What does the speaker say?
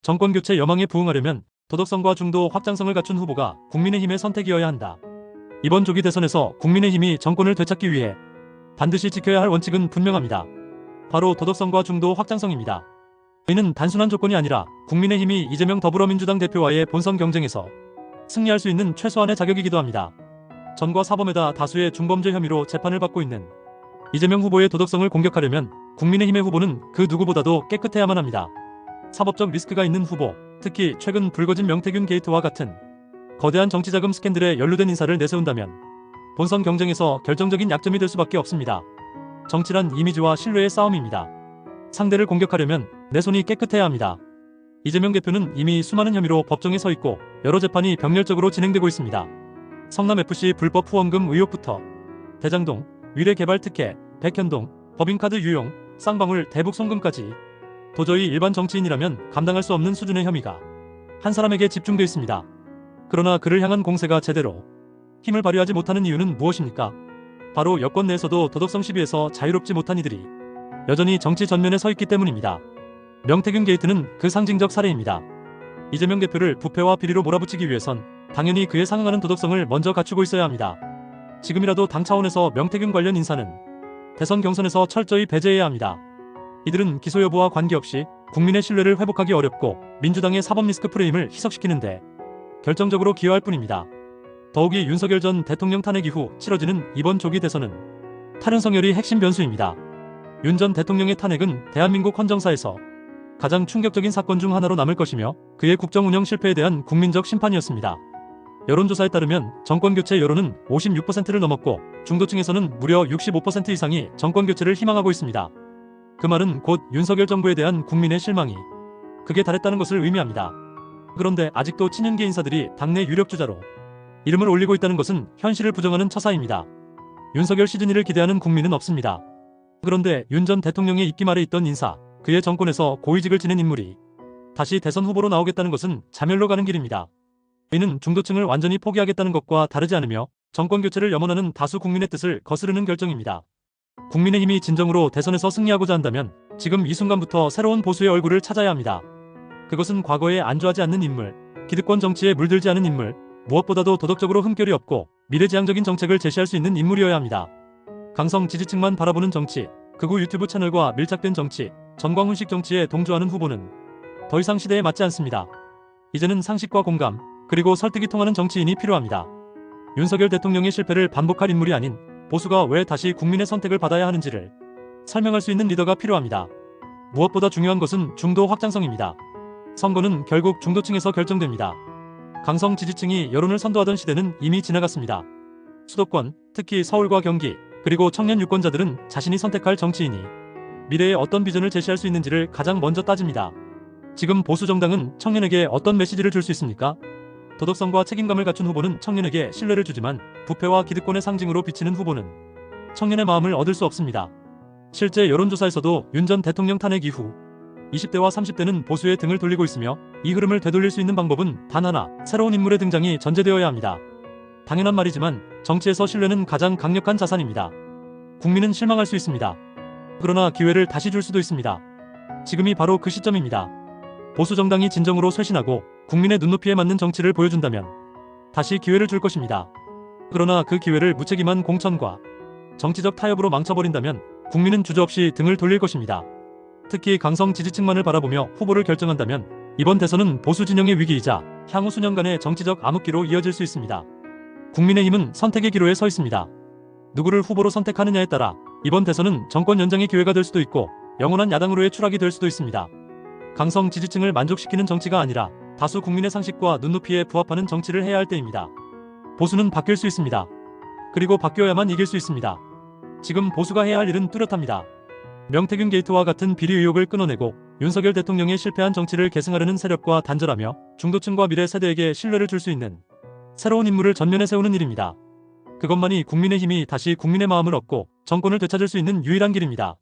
정권 교체 여망에 부응하려면 도덕성과 중도 확장성을 갖춘 후보가 국민의힘의 선택이어야 한다. 이번 조기 대선에서 국민의힘이 정권을 되찾기 위해 반드시 지켜야 할 원칙은 분명합니다. 바로 도덕성과 중도 확장성입니다. 이는 단순한 조건이 아니라 국민의힘이 이재명 더불어민주당 대표와의 본선 경쟁에서 승리할 수 있는 최소한의 자격이기도 합니다. 전과 사범에다 다수의 중범죄 혐의로 재판을 받고 있는 이재명 후보의 도덕성을 공격하려면 국민의힘의 후보는 그 누구보다도 깨끗해야만 합니다. 사법적 리스크가 있는 후보, 특히 최근 불거진 명태균 게이트와 같은 거대한 정치자금 스캔들에 연루된 인사를 내세운다면 본선 경쟁에서 결정적인 약점이 될 수밖에 없습니다. 정치란 이미지와 신뢰의 싸움입니다. 상대를 공격하려면 내 손이 깨끗해야 합니다. 이재명 대표는 이미 수많은 혐의로 법정에 서 있고 여러 재판이 병렬적으로 진행되고 있습니다. 성남FC 불법 후원금 의혹부터 대장동, 위례개발 특혜, 백현동, 법인카드 유용, 쌍방울 대북 송금까지 도저히 일반 정치인이라면 감당할 수 없는 수준의 혐의가 한 사람에게 집중돼 있습니다. 그러나 그를 향한 공세가 제대로 힘을 발휘하지 못하는 이유는 무엇입니까? 바로 여권 내에서도 도덕성 시비에서 자유롭지 못한 이들이 여전히 정치 전면에 서 있기 때문입니다. 명태균 게이트는 그 상징적 사례입니다. 이재명 대표를 부패와 비리로 몰아붙이기 위해선 당연히 그에 상응하는 도덕성을 먼저 갖추고 있어야 합니다. 지금이라도 당 차원에서 명태균 관련 인사는 대선 경선에서 철저히 배제해야 합니다. 이들은 기소 여부와 관계없이 국민의 신뢰를 회복하기 어렵고 민주당의 사법 리스크 프레임을 희석시키는데 결정적으로 기여할 뿐입니다. 더욱이 윤석열 전 대통령 탄핵 이후 치러지는 이번 조기 대선은 탈윤석열이 핵심 변수입니다. 윤 전 대통령의 탄핵은 대한민국 헌정사에서 가장 충격적인 사건 중 하나로 남을 것이며 그의 국정 운영 실패에 대한 국민적 심판이었습니다. 여론조사에 따르면 정권교체 여론은 56%를 넘었고 중도층에서는 무려 65% 이상이 정권교체를 희망하고 있습니다. 그 말은 곧 윤석열 정부에 대한 국민의 실망이 극에 달했다는 것을 의미합니다. 그런데 아직도 친윤계 인사들이 당내 유력주자로 이름을 올리고 있다는 것은 현실을 부정하는 처사입니다. 윤석열 시즌2를 기대하는 국민은 없습니다. 그런데 윤 전 대통령의 입김 아래 있던 인사, 그의 정권에서 고위직을 지낸 인물이 다시 대선 후보로 나오겠다는 것은 자멸로 가는 길입니다. 이는 중도층을 완전히 포기하겠다는 것과 다르지 않으며 정권교체를 염원하는 다수 국민의 뜻을 거스르는 결정입니다. 국민의힘이 진정으로 대선에서 승리하고자 한다면 지금 이 순간부터 새로운 보수의 얼굴을 찾아야 합니다. 그것은 과거에 안주하지 않는 인물, 기득권 정치에 물들지 않은 인물, 무엇보다도 도덕적으로 흠결이 없고 미래지향적인 정책을 제시할 수 있는 인물이어야 합니다. 강성 지지층만 바라보는 정치, 극우 유튜브 채널과 밀착된 정치, 전광훈식 정치에 동조하는 후보는 더 이상 시대에 맞지 않습니다. 이제는 상식과 공감, 그리고 설득이 통하는 정치인이 필요합니다. 윤석열 대통령의 실패를 반복할 인물이 아닌 보수가 왜 다시 국민의 선택을 받아야 하는지를 설명할 수 있는 리더가 필요합니다. 무엇보다 중요한 것은 중도 확장성입니다. 선거는 결국 중도층에서 결정됩니다. 강성 지지층이 여론을 선도하던 시대는 이미 지나갔습니다. 수도권, 특히 서울과 경기, 그리고 청년 유권자들은 자신이 선택할 정치인이 미래에 어떤 비전을 제시할 수 있는지를 가장 먼저 따집니다. 지금 보수 정당은 청년에게 어떤 메시지를 줄 수 있습니까? 도덕성과 책임감을 갖춘 후보는 청년에게 신뢰를 주지만 부패와 기득권의 상징으로 비치는 후보는 청년의 마음을 얻을 수 없습니다. 실제 여론조사에서도 윤 전 대통령 탄핵 이후 20대와 30대는 보수에 등을 돌리고 있으며 이 흐름을 되돌릴 수 있는 방법은 단 하나, 새로운 인물의 등장이 전제되어야 합니다. 당연한 말이지만 정치에서 신뢰는 가장 강력한 자산입니다. 국민은 실망할 수 있습니다. 그러나 기회를 다시 줄 수도 있습니다. 지금이 바로 그 시점입니다. 보수 정당이 진정으로 쇄신하고 국민의 눈높이에 맞는 정치를 보여준다면 다시 기회를 줄 것입니다. 그러나 그 기회를 무책임한 공천과 정치적 타협으로 망쳐버린다면 국민은 주저없이 등을 돌릴 것입니다. 특히 강성 지지층만을 바라보며 후보를 결정한다면 이번 대선은 보수 진영의 위기이자 향후 수년간의 정치적 암흑기로 이어질 수 있습니다. 국민의힘은 선택의 기로에 서 있습니다. 누구를 후보로 선택하느냐에 따라 이번 대선은 정권 연장의 기회가 될 수도 있고 영원한 야당으로의 추락이 될 수도 있습니다. 강성 지지층을 만족시키는 정치가 아니라 다수 국민의 상식과 눈높이에 부합하는 정치를 해야 할 때입니다. 보수는 바뀔 수 있습니다. 그리고 바뀌어야만 이길 수 있습니다. 지금 보수가 해야 할 일은 뚜렷합니다. 명태균 게이트와 같은 비리 의혹을 끊어내고 윤석열 대통령의 실패한 정치를 계승하려는 세력과 단절하며 중도층과 미래 세대에게 신뢰를 줄 수 있는 새로운 인물을 전면에 세우는 일입니다. 그것만이 국민의힘이 다시 국민의 마음을 얻고 정권을 되찾을 수 있는 유일한 길입니다.